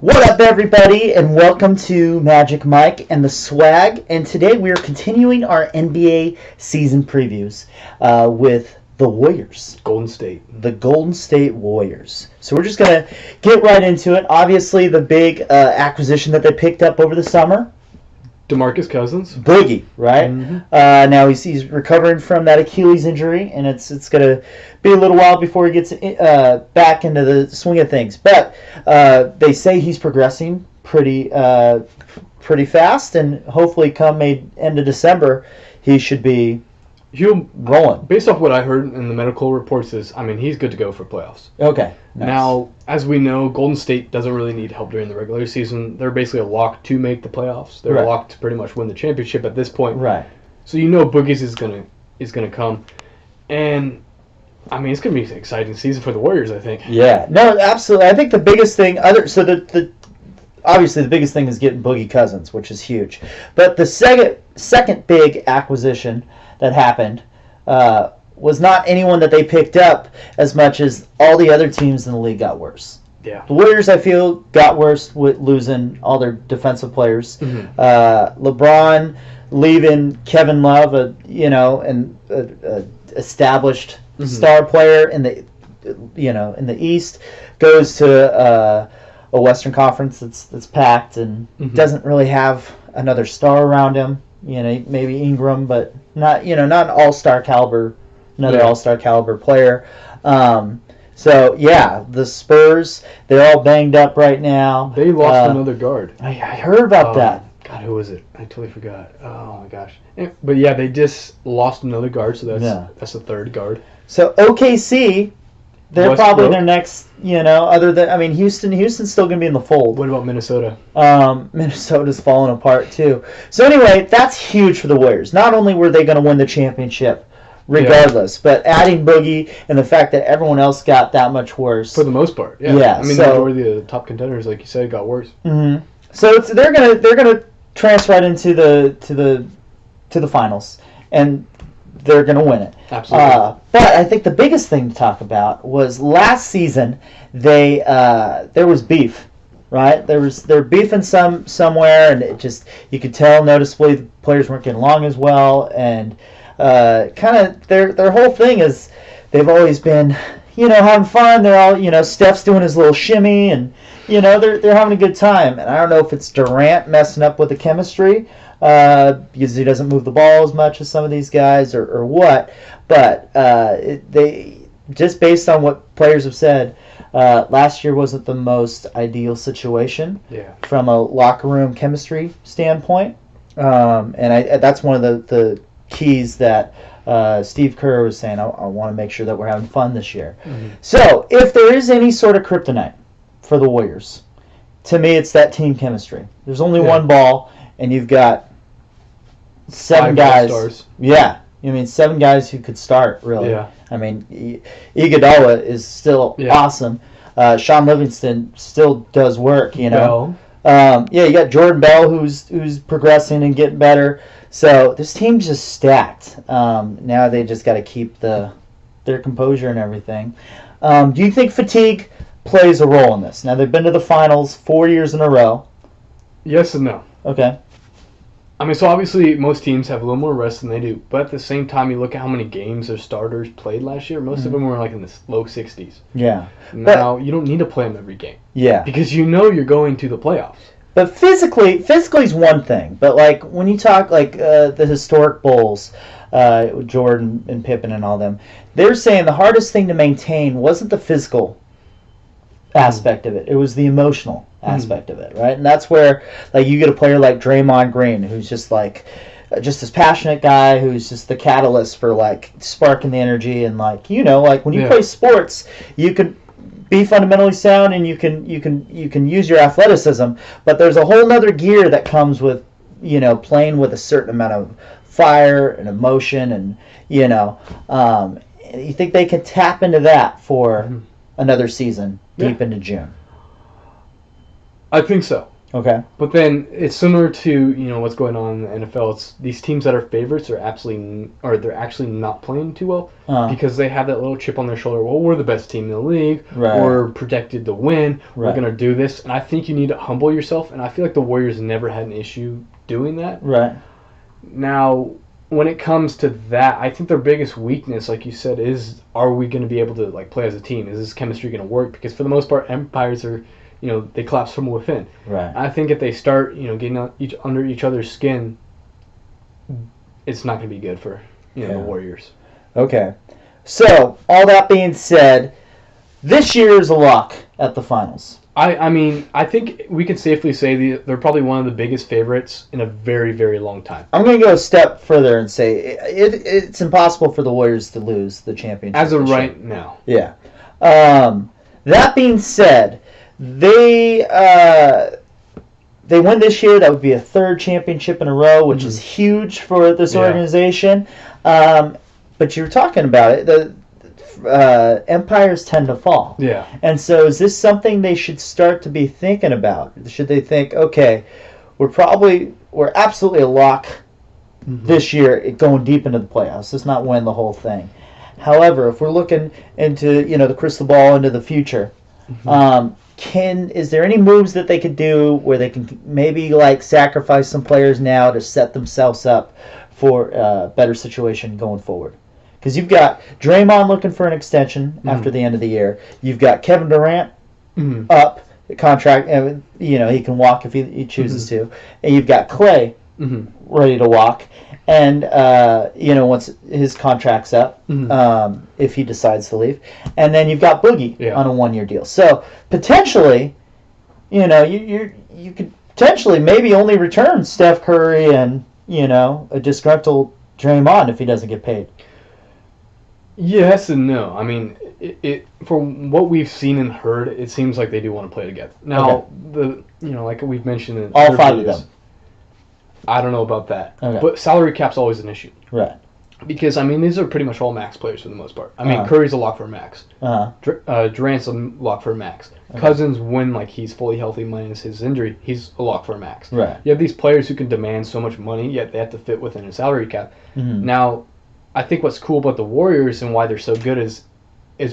What up, everybody, and welcome to Magic Mike and the Swag. And today we are continuing our NBA season previews with the Warriors. Golden State. The Golden State Warriors. So we're just going to get right into it. Obviously, the big acquisition that they picked up over the summer. DeMarcus Cousins. Boogie, right? Mm-hmm. Now he's recovering from that Achilles injury, and it's going to be a little while before he gets back into the swing of things. But they say he's progressing pretty fast, and hopefully come end of December, he should be rolling. Based off what I heard in the medical reports, he's good to go for playoffs. Okay. Nice. Now, as we know, Golden State doesn't really need help during the regular season. They're basically a lock to make the playoffs. They're right. locked to pretty much win the championship at this point. Right. So you know Boogie's is gonna come, and it's gonna be an exciting season for the Warriors, I think. Yeah. No, absolutely. I think the biggest thing obviously the biggest thing is getting Boogie Cousins, which is huge. But the second big acquisition that happened was not anyone that they picked up as much as all the other teams in the league got worse. Yeah. The Warriors, I feel, got worse with losing all their defensive players. Mm-hmm. LeBron leaving Kevin Love, an established mm-hmm. star player in the East, goes to a Western Conference that's packed and mm-hmm. doesn't really have another star around him. Maybe Ingram, but not an all-star caliber, all-star caliber player. So the Spurs, they're all banged up right now. They lost another guard. I heard about that. God, who was it? I totally forgot. Oh my gosh. But yeah, they just lost another guard, so that's the third guard. So OKC, they're probably their next, other than, Houston's still going to be in the fold. What about Minnesota? Minnesota's falling apart too. So anyway, that's huge for the Warriors. Not only were they going to win the championship regardless, but adding Boogie and the fact that everyone else got that much worse. For the most part, yeah. Yeah, the majority of the top contenders, like you said, got worse. Mm-hmm. So they're gonna transfer right into the finals, and they're gonna win it. Absolutely. But I think the biggest thing to talk about was last season there was beef, right? They were beefing somewhere, and it just, you could tell noticeably the players weren't getting along as well, and kind of their whole thing is they've always been having fun. They're all Steph's doing his little shimmy, and they're having a good time. And I don't know if it's Durant messing up with the chemistry because he doesn't move the ball as much as some of these guys, or what. But they, just based on what players have said, last year wasn't the most ideal situation from a locker room chemistry standpoint. And that's one of the keys that Steve Kerr was saying. I want to make sure that we're having fun this year. Mm-hmm. So if there is any sort of kryptonite for the Warriors, to me it's that team chemistry. There's only one ball, and you've got seven guys. Stars. Yeah. 7 guys who could start, really. Yeah. Iguodala is still awesome. Sean Livingston still does work, Bell. You got Jordan Bell who's progressing and getting better. So this team's just stacked. Now they just got to keep their composure and everything. Do you think fatigue plays a role in this? Now they've been to the finals 4 years in a row. Yes and no. Okay. So obviously most teams have a little more rest than they do, but at the same time, you look at how many games their starters played last year. Most of them were in the low 60s. Yeah. Now you don't need to play them every game. Yeah. Because you're going to the playoffs. But physically is one thing. But when you talk the historic Bulls, with Jordan and Pippen and all them, they're saying the hardest thing to maintain wasn't the physical aspect of it. It was the emotional aspect of it, right? And that's where you get a player like Draymond Green, who's just this passionate guy who's just the catalyst for sparking the energy, and when you play sports, you can be fundamentally sound and you can use your athleticism, but there's a whole other gear that comes with playing with a certain amount of fire and emotion, and you think they can tap into that for another season deep into June? I think so. Okay. But then it's similar to what's going on in the NFL. It's these teams that are favorites are they're actually not playing too well because they have that little chip on their shoulder. Well, we're the best team in the league. Right. We're projected to win. Right. We're gonna do this, and I think you need to humble yourself. And I feel like the Warriors never had an issue doing that. Right. Now, when it comes to that, I think their biggest weakness, like you said, is are we going to be able to play as a team? Is this chemistry going to work? Because for the most part, Empires are, they collapse from within. Right. I think if they start, getting under each other's skin, it's not going to be good for, the Warriors. Okay. So, all that being said, this year is a lock at the finals. I mean, I think we could safely say they're probably one of the biggest favorites in a very, very long time. I'm going to go a step further and say it's impossible for the Warriors to lose the championship. As of right now. Yeah. That being said, they win this year. That would be a third championship in a row, which is huge for this organization. But you were talking about it. Empires tend to fall. Yeah. And so is this something they should start to be thinking about? Should they think, okay, we're absolutely a lock this year going deep into the playoffs. Let's not win the whole thing. However, if we're looking into, the crystal ball into the future, is there any moves that they could do where they can maybe sacrifice some players now to set themselves up for a better situation going forward? Because you've got Draymond looking for an extension after the end of the year. You've got Kevin Durant up the contract, and he can walk if he chooses to. And you've got Clay ready to walk, and once his contract's up, if he decides to leave, and then you've got Boogie on a 1-year deal. So potentially, you could potentially maybe only return Steph Curry and a disgruntled Draymond if he doesn't get paid. Yes and no. I mean, it from what we've seen and heard, it seems like they do want to play together. Now, like we've mentioned in all 5 of them. I don't know about that. Okay. But salary cap's always an issue. Right. Because, I mean, these are pretty much all max players for the most part. I mean, Curry's a lock for a max. Durant's a lock for a max. Okay. Cousins, when he's fully healthy minus his injury, he's a lock for a max. Right. You have these players who can demand so much money, yet they have to fit within a salary cap. Now, I think what's cool about the Warriors and why they're so good is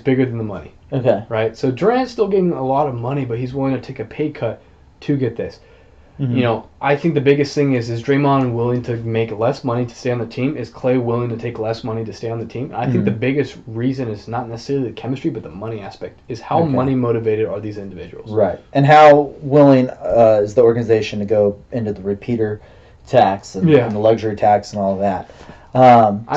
bigger than the money. Okay. Right? So Durant's still getting a lot of money, but he's willing to take a pay cut to get this. I think the biggest thing is Draymond willing to make less money to stay on the team? Is Clay willing to take less money to stay on the team? I think the biggest reason is not necessarily the chemistry, but the money aspect. Is how money motivated are these individuals? Right. And how willing is the organization to go into the repeater tax and the luxury tax and all of that?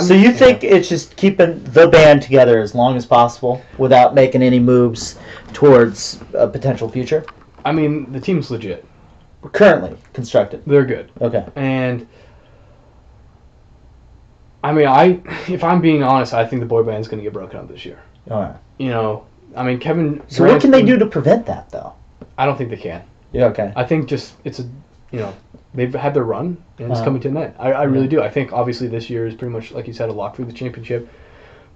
So you think it's just keeping the band together as long as possible without making any moves towards a potential future? I mean, the team's legit. Currently constructed. They're good. Okay. And I mean, if I'm being honest, I think the boy band's going to get broken up this year. All right. I mean, Kevin. So what can they do to prevent that, though? I don't think they can. Yeah. Okay. I think just they've had their run and it's coming to an end. I really do. I think obviously this year is pretty much, like you said, a lock for the championship.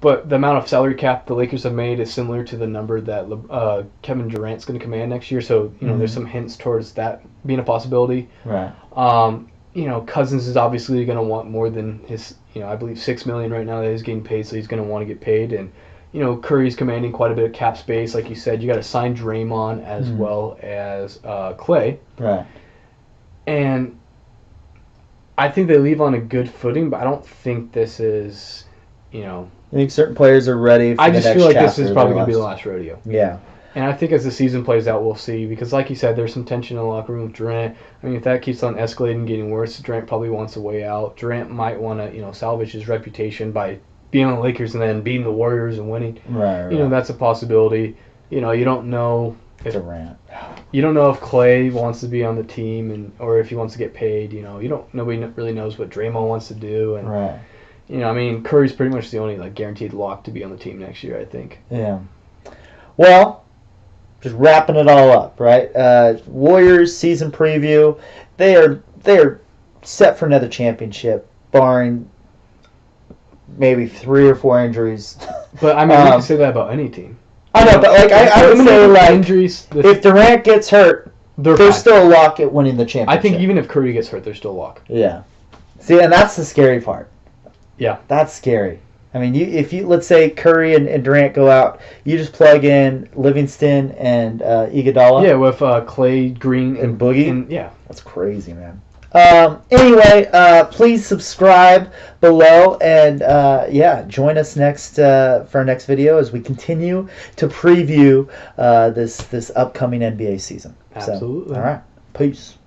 But the amount of salary cap the Lakers have made is similar to the number that Kevin Durant's going to command next year. So, there's some hints towards that being a possibility. Right. Cousins is obviously going to want more than his, I believe $6 million right now that he's getting paid, so he's going to want to get paid. And, Curry's commanding quite a bit of cap space. Like you said, you got to sign Draymond as well as Clay. Right. And I think they leave on a good footing, but I don't think this is, I think certain players are ready for I the just next feel like chapter this is probably going to be the last rodeo. Yeah. And I think as the season plays out, we'll see. Because like you said, there's some tension in the locker room with Durant. I mean, if that keeps on escalating and getting worse, Durant probably wants a way out. Durant might want to, salvage his reputation by being on the Lakers and then beating the Warriors and winning. Right. That's a possibility. You don't know if Durant. You don't know if Clay wants to be on the team or if he wants to get paid. Nobody really knows what Draymond wants to do. And, right. I mean, Curry's pretty much the only guaranteed lock to be on the team next year, I think. Yeah. Well, just wrapping it all up, right? Warriors season preview. They are set for another championship, barring maybe 3 or 4 injuries. But I mean, you can say that about any team. I know, but I would say injuries. If Durant gets hurt They're They're fine. still a lock at winning the I championship. think even if Curry gets hurt, they're still a lock. Yeah. See, and that's the scary part. Yeah. That's scary. I mean, if you let's say Curry and Durant go out, you just plug in Livingston and Iguodala. Yeah, with Clay, Green, And Boogie? And, yeah. That's crazy, man. Anyway, please subscribe below and join us next for our next video as we continue to preview this upcoming NBA season. Absolutely. So, all right, peace.